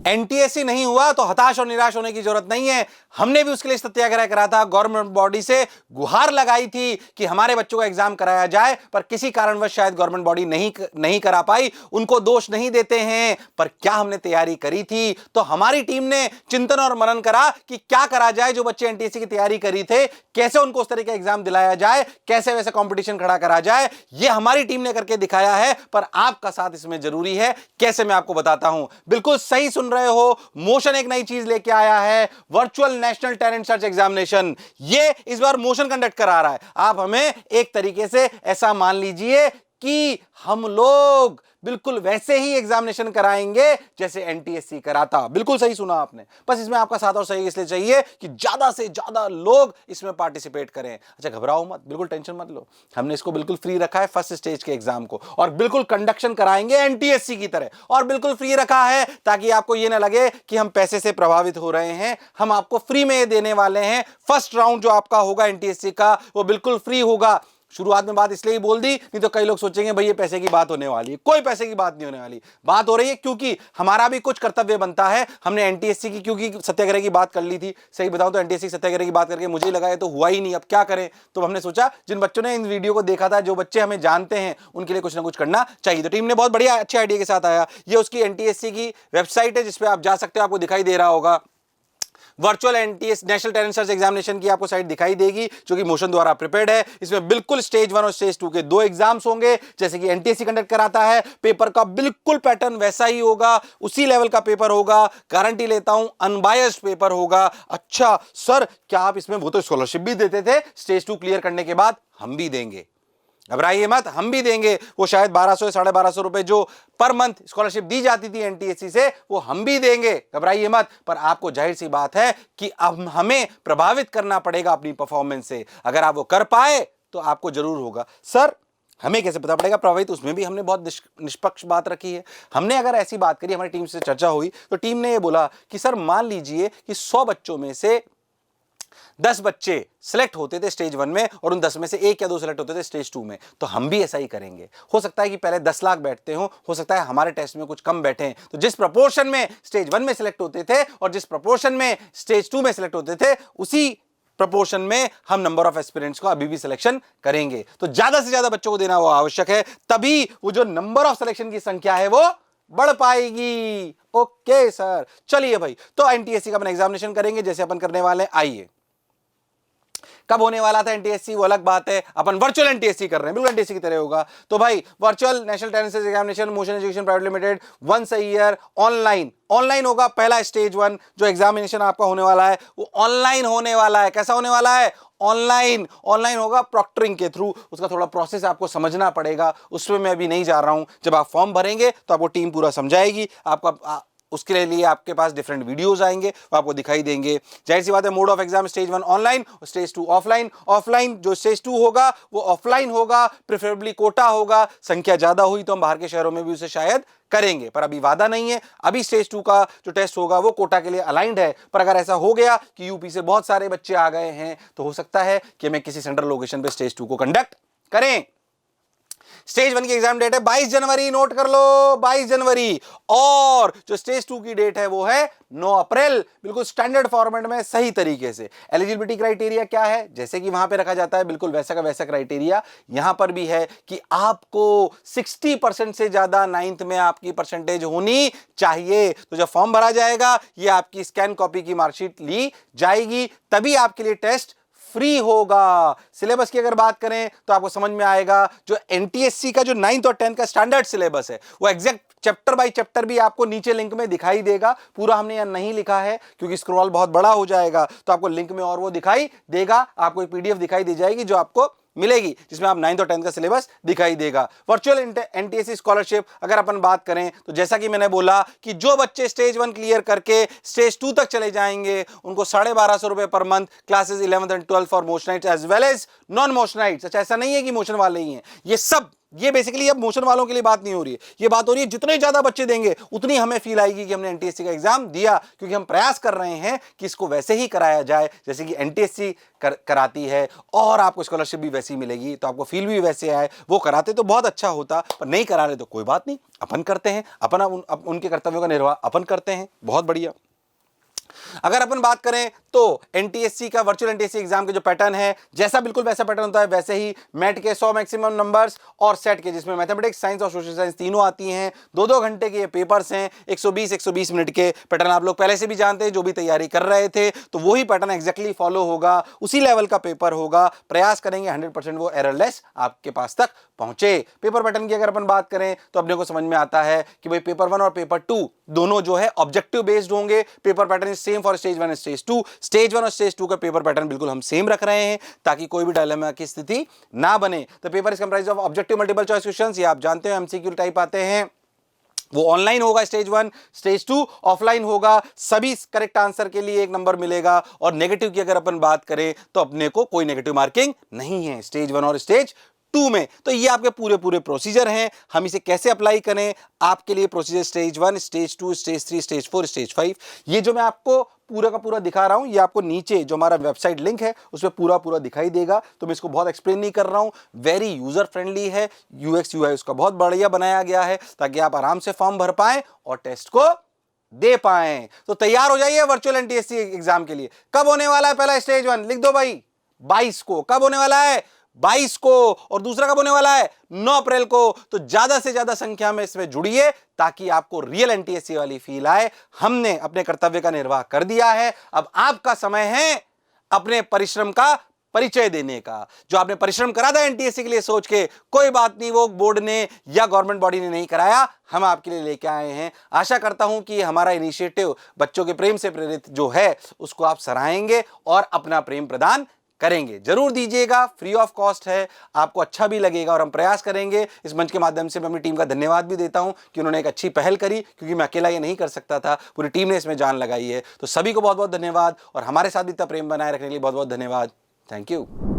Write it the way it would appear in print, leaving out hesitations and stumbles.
NTSC नहीं हुआ तो हताश और निराश होने की जरूरत नहीं है। हमने भी उसके लिए सत्याग्रह करा था, गवर्नमेंट बॉडी से गुहार लगाई थी कि हमारे बच्चों का एग्जाम कराया जाए, पर किसी कारणवश शायद गवर्नमेंट बॉडी नहीं करा पाई। उनको दोष नहीं देते हैं, पर क्या हमने तैयारी करी थी? तो हमारी टीम ने चिंतन और मनन करा कि क्या करा जाए। जो बच्चे एनटीएससी की तैयारी करी थे, कैसे उनको उस तरह का एग्जाम दिलाया जाए, कैसे वैसे कंपटीशन खड़ा करा जाए, यह हमारी टीम ने करके दिखाया है। पर आपका साथ इसमें जरूरी है। कैसे, मैं आपको बताता हूं। बिल्कुल सही सुन रहे हो, मोशन एक नई चीज लेके आया है, virtual national talent search examination. ये इस बार मोशन कंडक्ट करा रहा है। आप हमें एक तरीके से ऐसा मान लीजिए कि हम लोग बिल्कुल वैसे ही एग्जामिनेशन कराएंगे जैसे एनटीएससी कराता। बिल्कुल सही सुना आपने। बस इसमें आपका साथ और सही इसलिए चाहिए कि ज्यादा से ज्यादा लोग इसमें पार्टिसिपेट करें। अच्छा, घबराओ मत, बिल्कुल टेंशन मत लो। हमने इसको बिल्कुल फ्री रखा है फर्स्ट स्टेज के एग्जाम को, और बिल्कुल कंडक्शन कराएंगे एनटीएससी की तरह, और बिल्कुल फ्री रखा है ताकि आपको यह ना लगे कि हम पैसे से प्रभावित हो रहे हैं। हम आपको फ्री में देने वाले हैं। फर्स्ट राउंड जो आपका होगा एनटीएससी का, वो बिल्कुल फ्री होगा। शुरुआत में बात इसलिए ही बोल दी, नहीं तो कई लोग सोचेंगे भाई ये पैसे की बात होने वाली है। कोई पैसे की बात नहीं होने वाली। बात हो रही है क्योंकि हमारा भी कुछ कर्तव्य बनता है। हमने एनटीएससी की क्योंकि सत्याग्रह की बात कर ली थी। सही बताऊं तो एनटीएससी सत्याग्रह की बात करके मुझे लगा ये तो हुआ ही नहीं, अब क्या करें। तो हमने सोचा जिन बच्चों ने इन वीडियो को देखा था, जो बच्चे हमें जानते हैं, उनके लिए कुछ ना कुछ करना चाहिए। तो टीम ने बहुत बढ़िया अच्छे आइडिया के साथ आया। ये उसकी एनटीएससी की वेबसाइट है जिसपे आप जा सकते हो, आपको दिखाई दे रहा होगा। Virtual NTS national talent search examination की आपको साइट दिखाई देगी, जो कि मोशन द्वारा प्रिपेयर्ड है। इसमें बिल्कुल स्टेज 1 और स्टेज 2 के 2 एग्जाम्स होंगे, जैसे कि एनटीएससी कंडक्ट कराता है। पेपर का बिल्कुल पैटर्न वैसा ही होगा, उसी लेवल का पेपर होगा। गारंटी लेता हूं, अनबायस्ड पेपर होगा। अच्छा सर, क्या आप इसमें वो तो स्कॉलरशिप भी देते थे स्टेज 2 क्लियर करने के बाद? हम भी देंगे, घबराइए मत, हम भी देंगे। वो शायद 1200 या 1250 रुपए जो पर मंथ स्कॉलरशिप दी जाती थी एनटीएससी से, वो हम भी देंगे, घबराइए मत। पर आपको जाहिर सी बात है कि अब हमें प्रभावित करना पड़ेगा अपनी परफॉर्मेंस से। अगर आप वो कर पाए तो आपको जरूर होगा। सर, हमें कैसे पता पड़ेगा प्रभावित? उसमें भी हमने बहुत निष्पक्ष बात रखी है। हमने अगर ऐसी बात करी, हमारी टीम से चर्चा हुई, तो टीम ने ये बोला कि सर मान लीजिए कि 100 बच्चों में से 10 बच्चे सिलेक्ट होते थे स्टेज 1 में, और उन 10 में से 1 या 2 सिलेक्ट होते थे स्टेज 2 में, तो हम भी ऐसा ही करेंगे। हो सकता है कि पहले 10 लाख बैठते हो सकता है हमारे टेस्ट में कुछ कम बैठे हैं। तो जिस प्रपोर्शन में स्टेज 1 में सिलेक्ट होते थे और जिस प्रपोर्शन में स्टेज 2 में सिलेक्ट होते थे, उसी प्रपोर्शन में हम नंबर ऑफ एस्पिरेंट्स को अभी भी सिलेक्शन करेंगे। तो ज्यादा से ज्यादा बच्चों को देना वो आवश्यक है, तभी वो जो नंबर ऑफ सिलेक्शन की संख्या है वो बढ़ पाएगी। ओके सर, चलिए भाई, तो एनटीएससी का अपन एग्जामिनेशन करेंगे जैसे अपन करने वाले हैं। आइए, कब होने वाला था एनटीएससी वो अलग बात है, अपन वर्चुअल एनटीएससी कर रहे हैं, बिल्कुल एनटीएससी की तरह होगा। तो भाई virtual national talent search examination motion education private limited, once a year online होगा। पहला स्टेज 1 जो एग्जामिनेशन आपका होने वाला है वो ऑनलाइन होने वाला है। कैसा होने वाला है? ऑनलाइन होगा, प्रॉक्टरिंग के थ्रू। उसका थोड़ा प्रोसेस आपको समझना पड़ेगा, उसमें मैं अभी नहीं जा रहा हूं। जब आप फॉर्म भरेंगे तो आपको टीम पूरा समझाएगी। आपका उसके लिए आपके पास डिफरेंट वीडियोस आएंगे, वो आपको दिखाई देंगे। जाहिर सी बात है, mode of exam stage 1 online और स्टेज 2 ऑफलाइन। जो स्टेज 2 होगा वो ऑफलाइन होगा, प्रेफरेबली कोटा होगा। संख्या ज्यादा हुई तो हम बाहर के शहरों में भी उसे शायद करेंगे, पर अभी वादा नहीं है। अभी स्टेज 2 का जो टेस्ट होगा वो कोटा के लिए अलाइंड है। पर अगर ऐसा हो गया कि यूपी से बहुत सारे बच्चे आ गए हैं, तो हो सकता है कि मैं किसी सेंट्रल लोकेशन पे स्टेज 2 को कंडक्ट करें। स्टेज 1 की एग्जाम डेट है 22 जनवरी, नोट कर लो 22 जनवरी। और जो स्टेज 2 की डेट है वो है 9 अप्रैल, बिल्कुल स्टैंडर्ड फॉर्मेट में, सही तरीके से। एलिजिबिलिटी क्राइटेरिया क्या है? जैसे कि वहां पे रखा जाता है, बिल्कुल वैसा का वैसा क्राइटेरिया यहां पर भी है कि आपको 60% से ज्यादा 9th में आपकी परसेंटेज होनी चाहिए। तो जब फॉर्म भरा जाएगा, ये आपकी स्कैन कॉपी की मार्कशीट ली जाएगी, तभी आपके लिए टेस्ट फ्री होगा। सिलेबस की अगर बात करें तो आपको समझ में आएगा, जो एनटीएससी का जो 9th और 10th का स्टैंडर्ड सिलेबस है, वो एग्जैक्ट चैप्टर बाय चैप्टर भी आपको नीचे लिंक में दिखाई देगा। पूरा हमने यहां नहीं लिखा है क्योंकि स्क्रॉल बहुत बड़ा हो जाएगा, तो आपको लिंक में और वो दिखाई देगा। आपको एक पीडीएफ दिखाई दी जाएगी जो आपको मिलेगी, जिसमें आप 9th और 10th का सिलेबस दिखाई देगा। वर्चुअल एनटीएससी स्कॉलरशिप अगर अपन बात करें तो जैसा कि मैंने बोला कि जो बच्चे स्टेज 1 क्लियर करके स्टेज 2 तक चले जाएंगे, उनको 1250 रुपए पर month, classes 11th and 12th for Motionites as well as non Motionites. अच्छा, ऐसा नहीं है कि मोशन वाले ही हैं, ये सब ये बेसिकली अब मोशन वालों के लिए बात नहीं हो रही है, ये बात हो रही है जितने ज्यादा बच्चे देंगे उतनी हमें फील आएगी कि हमने एनटीएससी का एग्जाम दिया, क्योंकि हम प्रयास कर रहे हैं कि इसको वैसे ही कराया जाए जैसे कि एनटीएससी कराती है, और आपको स्कॉलरशिप भी वैसी मिलेगी, तो आपको फील भी वैसे आए। वो कराते तो बहुत अच्छा होता, पर नहीं करा रहे तो कोई बात नहीं, अपन करते हैं, अपना उनके कर्तव्यों का निर्वाह अपन करते हैं, बहुत बढ़िया। अगर अपन बात करें तो एनटीएससी का वर्चुअल एनटीएससी एग्जाम के जो पैटर्न है, जैसा बिल्कुल वैसा पैटर्न होता है, वैसे ही मैट के 100 मैक्सिमम नंबर्स और सेट के, जिसमें मैथमेटिक्स, साइंस और सोशल साइंस तीनों आती हैं। 2-2 घंटे के ये पेपर्स हैं, 120 मिनट के पैटर्न आप लोग पहले से भी जानते हैं, जो भी तैयारी कर रहे थे, तो वही पैटर्न एग्जैक्टली फॉलो होगा, उसी लेवल का पेपर होगा। प्रयास करेंगे 100% वो एररलेस आपके पास तक पहुंचे। पेपर पैटर्न की अगर अपन बात करें तो अपने को समझ में आता है कि भाई पेपर 1 और पेपर 2 दोनों जो है ऑब्जेक्टिव बेस्ड होंगे। Paper pattern is same for stage 1 and stage 2। Stage 1 और स्टेज 2 का पेपर पैटर्न बिल्कुल हम सेम रख रहे हैं, ताकि कोई भी डायलेमा की स्थिति ना बने। The paper is comprised of objective multiple choice questions, ये आप जानते हो एमसीक्यू टाइप आते हैं। वो ऑनलाइन होगा स्टेज 1, स्टेज 2 ऑफलाइन होगा। सभी करेक्ट आंसर के लिए 1 नंबर मिलेगा, और नेगेटिव की अगर अपन बात करें तो अपने को कोई नेगेटिव मार्किंग नहीं है स्टेज 1 और स्टेज 2 में। तो ये आपके पूरे प्रोसीजर हैं। हम इसे कैसे अप्लाई करें, आपके लिए procedure stage 1, stage 2, stage 3, stage 4, stage 5, ये जो मैं आपको पूरा का पूरा दिखा रहा हूं, ये आपको नीचे जो हमारा वेबसाइट लिंक है उसमें पूरा दिखाई देगा। तो मैं इसको बहुत एक्सप्लेन नहीं कर रहा हूं, वेरी यूजर फ्रेंडली है, यूएक्स यूआई उसका बहुत बढ़िया बनाया गया है, ताकि आप आराम से फॉर्म भर पाएं और टेस्ट को दे पाएं। तो तैयार हो जाइए वर्चुअल एनटीएससी एग्जाम के लिए। कब होने वाला है पहला स्टेज 1, लिख दो भाई 22 को। कब होने वाला है 22 को, और दूसरा कब होने वाला है 9 अप्रैल को। तो ज्यादा से ज्यादा संख्या में इसमें जुड़िए, ताकि आपको रियल एनटीएससी वाली फील आए। हमने अपने कर्तव्य का निर्वाह कर दिया है, अब आपका समय है अपने परिश्रम का परिचय देने का। जो आपने परिश्रम करा था एनटीएससी के लिए सोच के, कोई बात नहीं, वो बोर्ड ने या गवर्नमेंट बॉडी ने नहीं कराया, हम आपके लिए लेके आए हैं। आशा करता हूं कि हमारा इनिशिएटिव बच्चों के प्रेम से प्रेरित जो है उसको आप सराहेंगे और अपना प्रेम प्रदान करेंगे। जरूर दीजिएगा, फ्री ऑफ कॉस्ट है, आपको अच्छा भी लगेगा, और हम प्रयास करेंगे। इस मंच के माध्यम से मैं अपनी टीम का धन्यवाद भी देता हूं कि उन्होंने एक अच्छी पहल करी, क्योंकि मैं अकेला ये नहीं कर सकता था, पूरी टीम ने इसमें जान लगाई है। तो सभी को बहुत बहुत धन्यवाद, और हमारे साथ भी इतना प्रेम बनाए रखने के लिए बहुत बहुत धन्यवाद। Thank you.